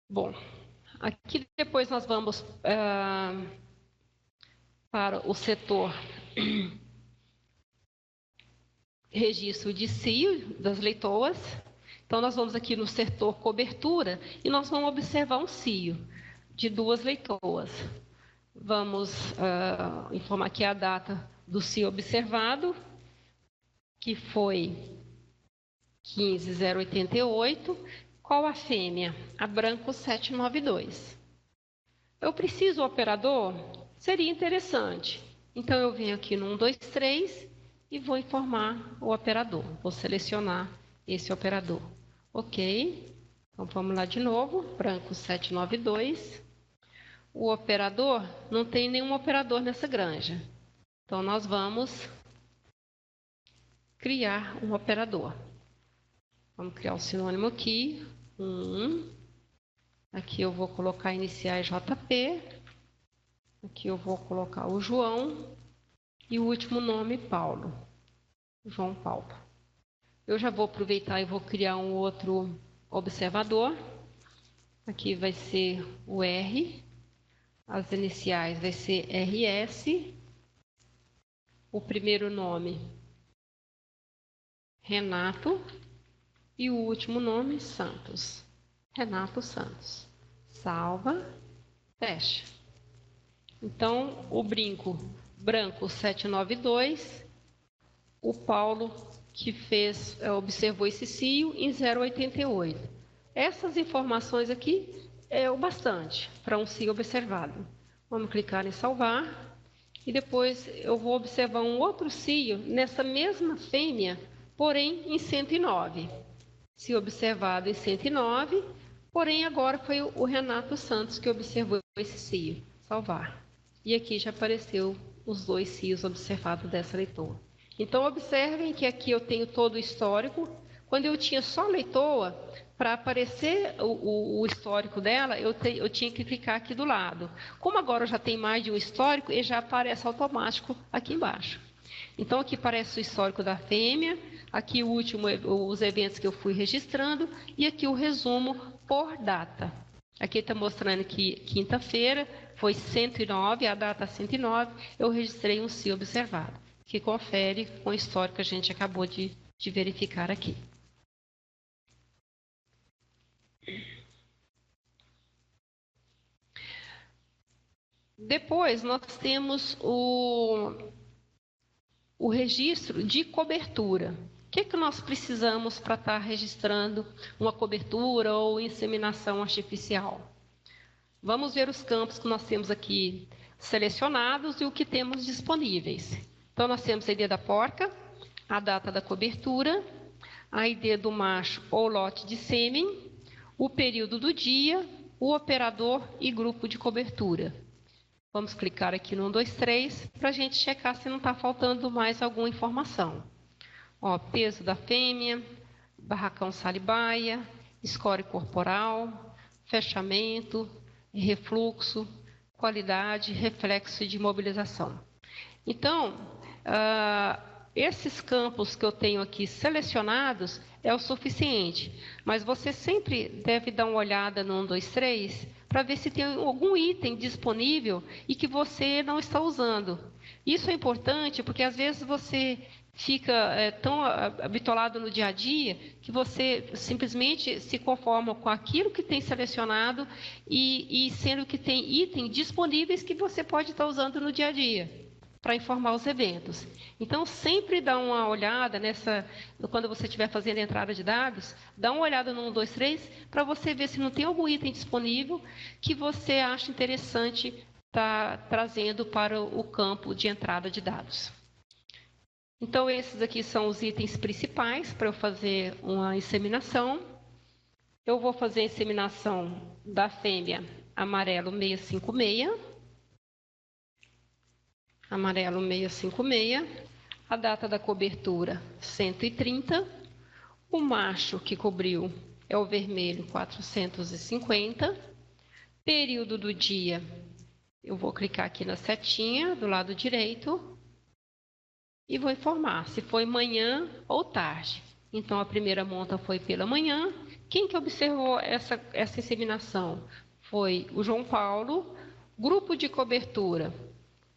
Bom, aqui depois nós vamos para o setor registro de cio das leitoas. Então, nós vamos aqui no setor cobertura e nós vamos observar um cio de 2 leitoas. Vamos informar aqui a data do cio observado, que foi 15.088. Qual a fêmea? A branco 792. Eu preciso do operador? Seria interessante. Então, eu venho aqui no 1, 2, 3 e vou informar o operador. Vou selecionar esse operador. Ok. Então, vamos lá de novo. Branco 792. O operador, não tem nenhum operador nessa granja. Então, nós vamos criar um operador. Vamos criar um sinônimo aqui. Aqui eu vou colocar iniciais JP. Aqui eu vou colocar o João. E o último nome, Paulo. João Paulo. Eu já vou aproveitar e vou criar um outro observador. Aqui vai ser o R. As iniciais vai ser RS. O primeiro nome, Renato. E o último nome, Santos. Renato Santos. Salva. Fecha. Então, o branco 792. O Paulo que observou esse cio em 0,88. Essas informações aqui é o bastante para um cio observado. Vamos clicar em salvar. E depois eu vou observar um outro cio nessa mesma fêmea, porém em 109. Cio observado em 109, porém agora foi o Renato Santos que observou esse cio. Salvar. E aqui já apareceu os 2 cios observados dessa leitoa. Então, observem que aqui eu tenho todo o histórico. Quando eu tinha só leitoa, para aparecer o histórico dela, eu tinha que clicar aqui do lado. Como agora eu já tenho mais de um histórico, ele já aparece automático aqui embaixo. Então, aqui aparece o histórico da fêmea, aqui o último, os eventos que eu fui registrando, e aqui o resumo por data. Aqui está mostrando que quinta-feira foi 109, a data 109, eu registrei um cio observado, que confere com o histórico que a gente acabou de verificar aqui. Depois, nós temos o registro de cobertura. O que nós precisamos para estar registrando uma cobertura ou inseminação artificial? Vamos ver os campos que nós temos aqui selecionados e o que temos disponíveis. Então, nós temos a ID da porca, a data da cobertura, a ID do macho ou lote de sêmen, o período do dia, o operador e grupo de cobertura. Vamos clicar aqui no 1, 2, 3 para a gente checar se não está faltando mais alguma informação. Ó, peso da fêmea, barracão salibaia, score corporal, fechamento, refluxo, qualidade, reflexo de mobilização. Então, esses campos que eu tenho aqui selecionados é o suficiente, mas você sempre deve dar uma olhada no 1, 2, 3 para ver se tem algum item disponível e que você não está usando. Isso é importante porque às vezes você fica tão habituado no dia a dia que você simplesmente se conforma com aquilo que tem selecionado e sendo que tem itens disponíveis que você pode estar usando no dia a dia para informar os eventos. Então, sempre dá uma olhada quando você estiver fazendo a entrada de dados, dá uma olhada no 1, 2, 3, para você ver se não tem algum item disponível que você acha interessante estar trazendo para o campo de entrada de dados. Então, esses aqui são os itens principais para eu fazer uma inseminação. Eu vou fazer a inseminação da fêmea amarelo 656. Amarelo 656, a data da cobertura 130, o macho que cobriu é o vermelho 450, período do dia, eu vou clicar aqui na setinha do lado direito e vou informar se foi manhã ou tarde. Então, a primeira monta foi pela manhã Quem que observou essa inseminação? Foi o João Paulo. Grupo de cobertura.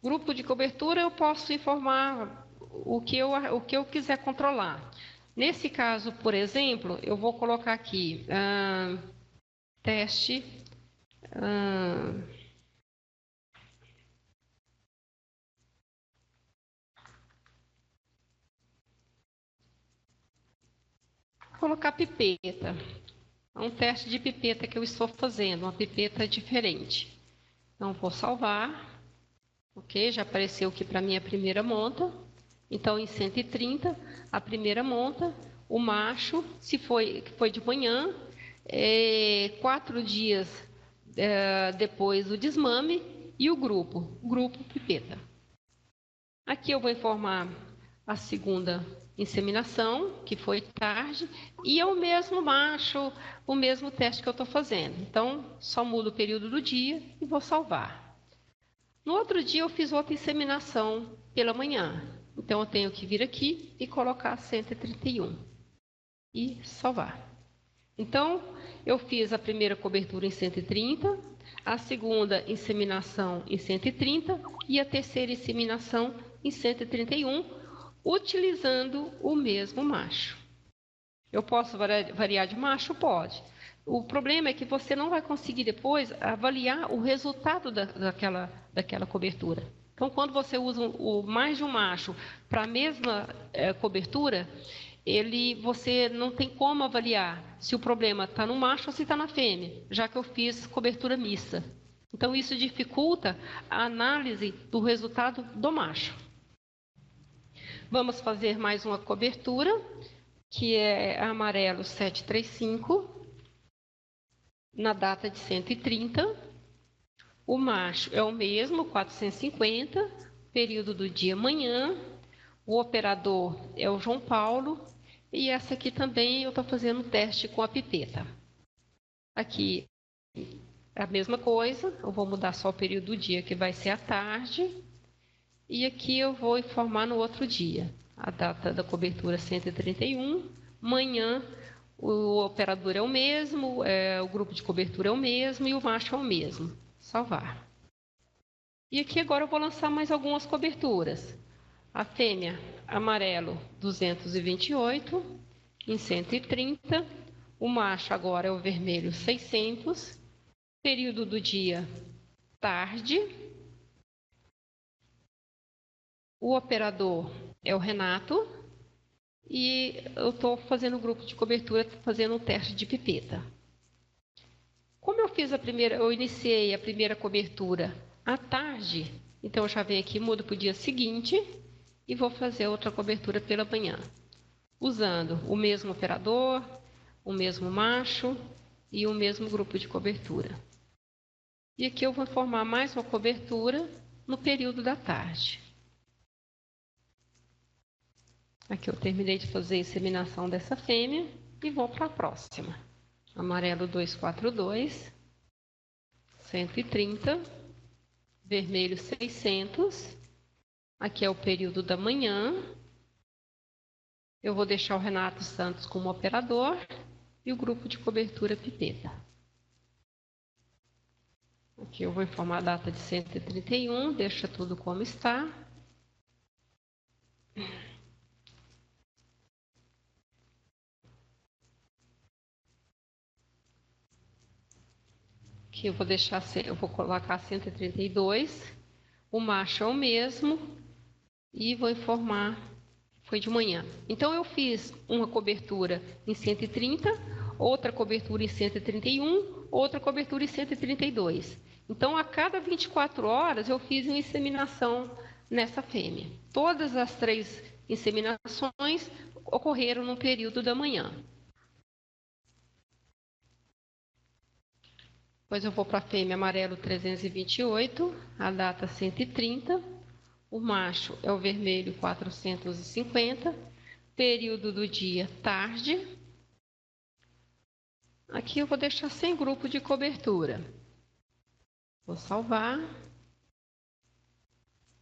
Grupo de cobertura eu posso informar o que eu quiser controlar. Nesse caso, por exemplo, eu vou colocar aqui teste. Vou colocar pipeta. É um teste de pipeta que eu estou fazendo, uma pipeta diferente. Então, vou salvar. Ok, já apareceu aqui para mim a primeira monta. Então, em 130, a primeira monta, o macho, se foi de manhã, 4 dias depois do desmame, e o grupo pipeta. Aqui eu vou informar a segunda inseminação, que foi tarde, e é o mesmo macho, o mesmo teste que eu estou fazendo. Então, só mudo o período do dia e vou salvar. No outro dia, eu fiz outra inseminação pela manhã. Então, eu tenho que vir aqui e colocar 131 e salvar. Então, eu fiz a primeira cobertura em 130, a segunda inseminação em 130 e a terceira inseminação em 131, utilizando o mesmo macho. Eu posso variar de macho? Pode. O problema é que você não vai conseguir depois avaliar o resultado daquela cobertura. Então, quando você usa mais de um macho para a mesma cobertura, você não tem como avaliar se o problema está no macho ou se está na fêmea, já que eu fiz cobertura mista. Então, isso dificulta a análise do resultado do macho. Vamos fazer mais uma cobertura, que é amarelo 735, na data de 130. O macho é o mesmo, 450, período do dia manhã. O operador é o João Paulo. E essa aqui também eu estou fazendo um teste com a pipeta. Aqui é a mesma coisa, eu vou mudar só o período do dia, que vai ser à tarde. E aqui eu vou informar no outro dia. A data da cobertura 131, manhã o operador é o mesmo, o grupo de cobertura é o mesmo e o macho é o mesmo. Salvar. E aqui agora eu vou lançar mais algumas coberturas. A fêmea, amarelo 228, em 130. O macho agora é o vermelho 600. Período do dia, tarde. O operador é o Renato. E eu estou fazendo o grupo de cobertura, fazendo um teste de pipeta. Como eu iniciei a primeira cobertura à tarde, então eu já venho aqui, mudo para o dia seguinte e vou fazer outra cobertura pela manhã, usando o mesmo operador, o mesmo macho e o mesmo grupo de cobertura. E aqui eu vou formar mais uma cobertura no período da tarde. Aqui eu terminei de fazer a inseminação dessa fêmea e vou para a próxima. Amarelo 242, 130, vermelho 600. Aqui é o período da manhã. Eu vou deixar o Renato Santos como operador e o grupo de cobertura pipeta. Aqui eu vou informar a data de 131, deixa tudo como está. Aqui eu vou colocar 132. O macho é o mesmo e vou informar que foi de manhã. Então, eu fiz uma cobertura em 130, outra cobertura em 131, outra cobertura em 132. Então, a cada 24 horas, eu fiz uma inseminação nessa fêmea. Todas as 3 inseminações ocorreram no período da manhã. Depois eu vou para a fêmea amarelo 328, a data 130. O macho é o vermelho 450, período do dia tarde. Aqui eu vou deixar sem grupo de cobertura. Vou salvar.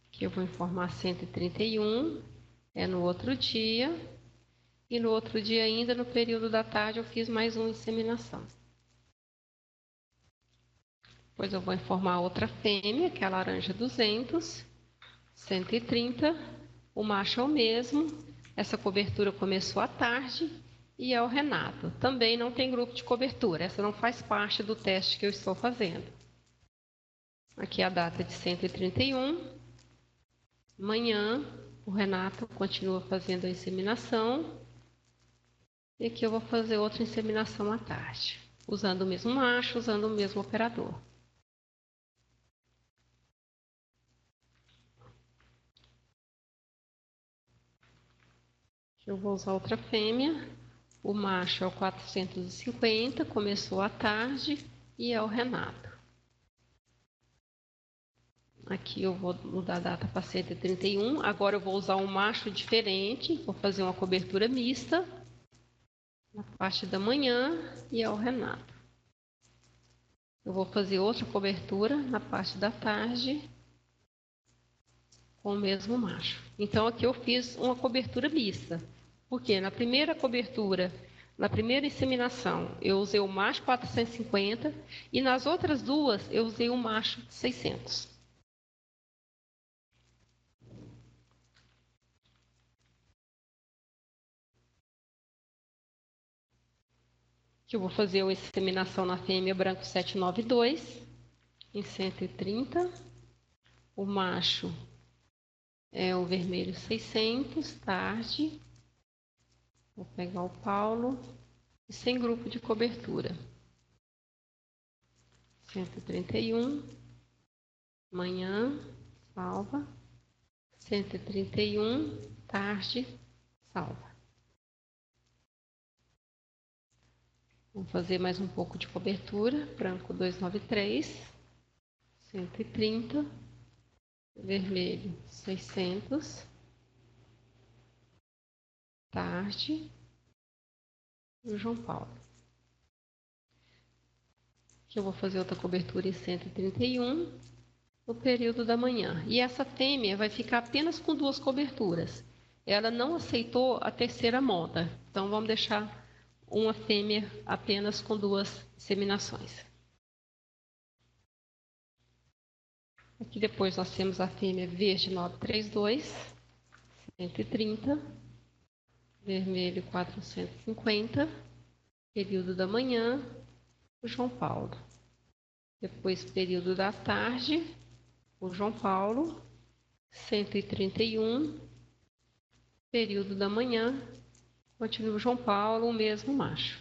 Aqui eu vou informar 131, é no outro dia. E no outro dia ainda, no período da tarde, eu fiz mais uma inseminação. Depois eu vou informar outra fêmea, que é a laranja 200, 130. O macho é o mesmo. Essa cobertura começou à tarde e é o Renato. Também não tem grupo de cobertura. Essa não faz parte do teste que eu estou fazendo. Aqui é a data de 131. Amanhã, o Renato continua fazendo a inseminação. E aqui eu vou fazer outra inseminação à tarde, usando o mesmo macho, usando o mesmo operador. Eu vou usar outra fêmea. O macho é o 450, começou à tarde e é o Renato. Aqui eu vou mudar a data para 131. Agora eu vou usar um macho diferente, vou fazer uma cobertura mista na parte da manhã e é o Renato. Eu vou fazer outra cobertura na parte da tarde com o mesmo macho. Então aqui eu fiz uma cobertura mista. Porque na primeira cobertura, na primeira inseminação, eu usei o macho 450 e nas outras duas eu usei o macho 600. Que eu vou fazer a inseminação na fêmea branco 792 em 130. O macho é o vermelho 600, tarde. Vou pegar o Paulo e sem grupo de cobertura. 131, manhã, salva. 131, tarde, salva. Vamos fazer mais um pouco de cobertura. Branco 293, 130, vermelho 600, tarde, e o João Paulo. Aqui eu vou fazer outra cobertura em 131, no período da manhã. E essa fêmea vai ficar apenas com duas coberturas. Ela não aceitou a terceira monta. Então, vamos deixar uma fêmea apenas com duas inseminações. Aqui depois nós temos a fêmea verde 932, 130, vermelho 450, período da manhã, o João Paulo. Depois, período da tarde, o João Paulo, 131, período da manhã, continua o João Paulo, o mesmo macho.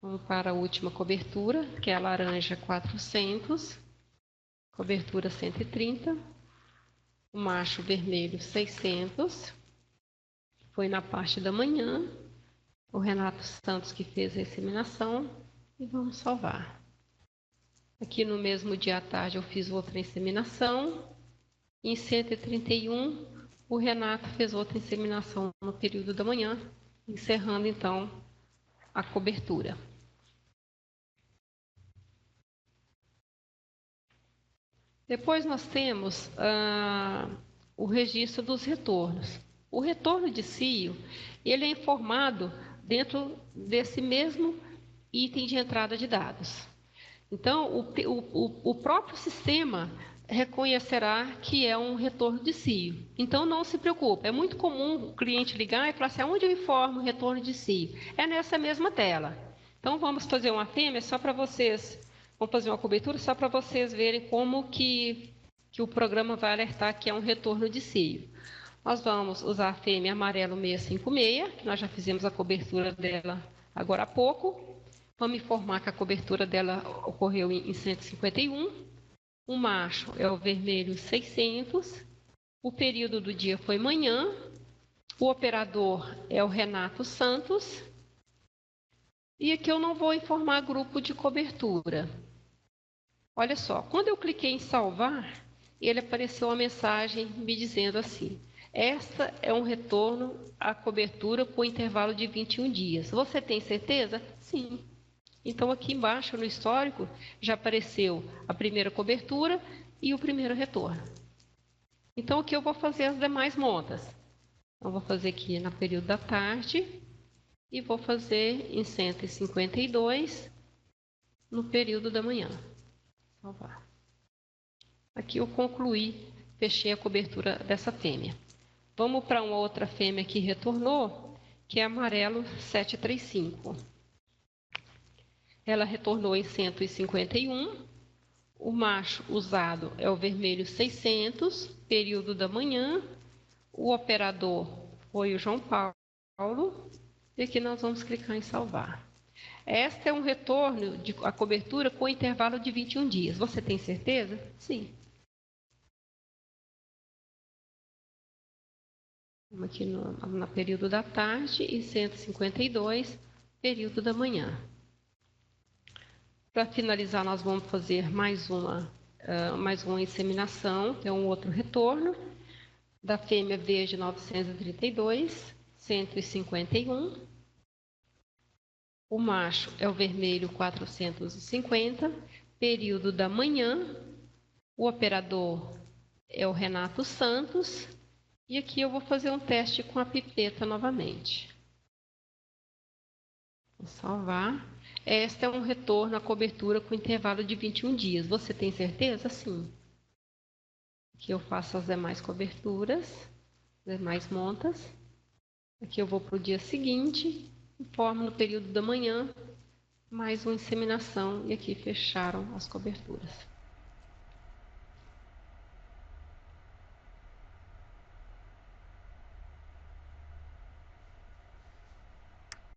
Vamos para a última cobertura, que é a laranja 400, cobertura 130, o macho vermelho 600, foi na parte da manhã, o Renato Santos que fez a inseminação, e vamos salvar. Aqui no mesmo dia à tarde eu fiz outra inseminação, em 131 o Renato fez outra inseminação no período da manhã, encerrando então a cobertura. Depois nós temos o registro dos retornos. O retorno de cio, ele é informado dentro desse mesmo item de entrada de dados. Então, o próprio sistema reconhecerá que é um retorno de cio. Então, não se preocupe. É muito comum o cliente ligar e falar assim, onde eu informo o retorno de cio? É nessa mesma tela. Então, vamos fazer uma fêmea só para vocês, vamos fazer uma cobertura só para vocês verem como que o programa vai alertar que é um retorno de cio. Nós vamos usar a fêmea amarelo 656, que nós já fizemos a cobertura dela agora há pouco. Vamos informar que a cobertura dela ocorreu em 151. O macho é o vermelho 600. O período do dia foi manhã. O operador é o Renato Santos. E aqui eu não vou informar grupo de cobertura. Olha só, quando eu cliquei em salvar, ele apareceu uma mensagem me dizendo assim, esta é um retorno à cobertura por intervalo de 21 dias. Você tem certeza? Sim. Então, aqui embaixo, no histórico, já apareceu a primeira cobertura e o primeiro retorno. Então, aqui eu vou fazer as demais montas. Então, vou fazer aqui no período da tarde e vou fazer em 152 no período da manhã. Salvar. Aqui eu concluí, fechei a cobertura dessa fêmea. Vamos para uma outra fêmea que retornou, que é amarelo 735. Ela retornou em 151. O macho usado é o vermelho 600, período da manhã. O operador foi o João Paulo. E aqui nós vamos clicar em salvar. Esta é um retorno de a cobertura com intervalo de 21 dias. Você tem certeza? Sim. Vamos aqui no período da tarde e 152, período da manhã. Para finalizar, nós vamos fazer mais uma inseminação, tem um outro retorno, da fêmea verde 932, 151. O macho é o vermelho 450, período da manhã. O operador é o Renato Santos. E aqui eu vou fazer um teste com a pipeta novamente. Vou salvar. Esta é um retorno à cobertura com intervalo de 21 dias. Você tem certeza? Sim. Aqui eu faço as demais coberturas, demais montas. Aqui eu vou para o dia seguinte, informo no período da manhã, mais uma inseminação e aqui fecharam as coberturas.